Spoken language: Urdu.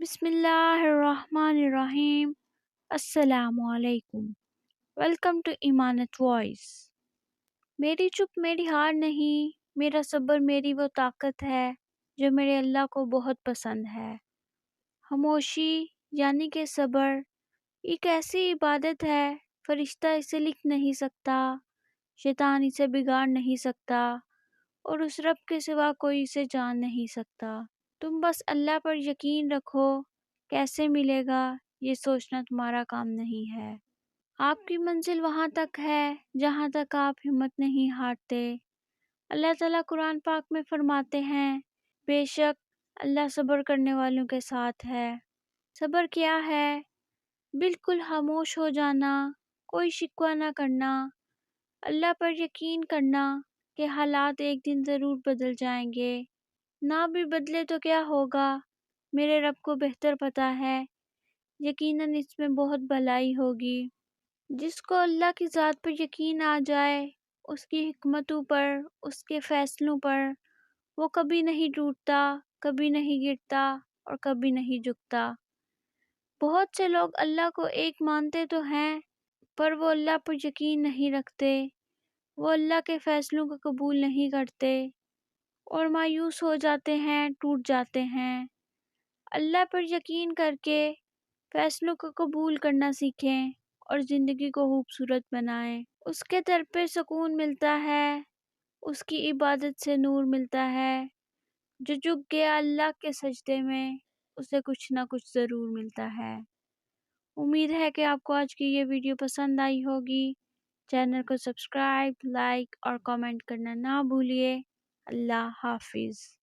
بسم اللہ الرحمن الرحیم۔ السلام علیکم۔ ویلکم ٹو ایمانت وائس۔ میری چپ میری ہار نہیں، میرا صبر میری وہ طاقت ہے جو میرے اللہ کو بہت پسند ہے۔ خاموشی یعنی کہ صبر ایک ایسی عبادت ہے، فرشتہ اسے لکھ نہیں سکتا، شیطان اسے بگاڑ نہیں سکتا، اور اس رب کے سوا کوئی اسے جان نہیں سکتا۔ تم بس اللہ پر یقین رکھو، کیسے ملے گا یہ سوچنا تمہارا کام نہیں ہے۔ آپ کی منزل وہاں تک ہے جہاں تک آپ ہمت نہیں ہارتے۔ اللہ تعالیٰ قرآن پاک میں فرماتے ہیں، بے شک اللہ صبر کرنے والوں کے ساتھ ہے۔ صبر کیا ہے؟ بالکل خاموش ہو جانا، کوئی شکوہ نہ کرنا، اللہ پر یقین کرنا کہ حالات ایک دن ضرور بدل جائیں گے، نہ بھی بدلے تو کیا ہوگا، میرے رب کو بہتر پتہ ہے، یقیناً اس میں بہت بھلائی ہوگی۔ جس کو اللہ کی ذات پر یقین آ جائے، اس کی حکمتوں پر، اس کے فیصلوں پر، وہ کبھی نہیں ٹوٹتا، کبھی نہیں گرتا اور کبھی نہیں جھکتا۔ بہت سے لوگ اللہ کو ایک مانتے تو ہیں، پر وہ اللہ پر یقین نہیں رکھتے، وہ اللہ کے فیصلوں کو قبول نہیں کرتے اور مایوس ہو جاتے ہیں، ٹوٹ جاتے ہیں۔ اللہ پر یقین کر کے فیصلوں کو قبول کرنا سیکھیں اور زندگی کو خوبصورت بنائیں۔ اس کے در پہ سکون ملتا ہے، اس کی عبادت سے نور ملتا ہے۔ جو جھک گیا اللہ کے سجدے میں، اسے کچھ نہ کچھ ضرور ملتا ہے۔ امید ہے کہ آپ کو آج کی یہ ویڈیو پسند آئی ہوگی۔ چینل کو سبسکرائب، لائک اور کامنٹ کرنا نہ بھولیے۔ اللہ حافظ۔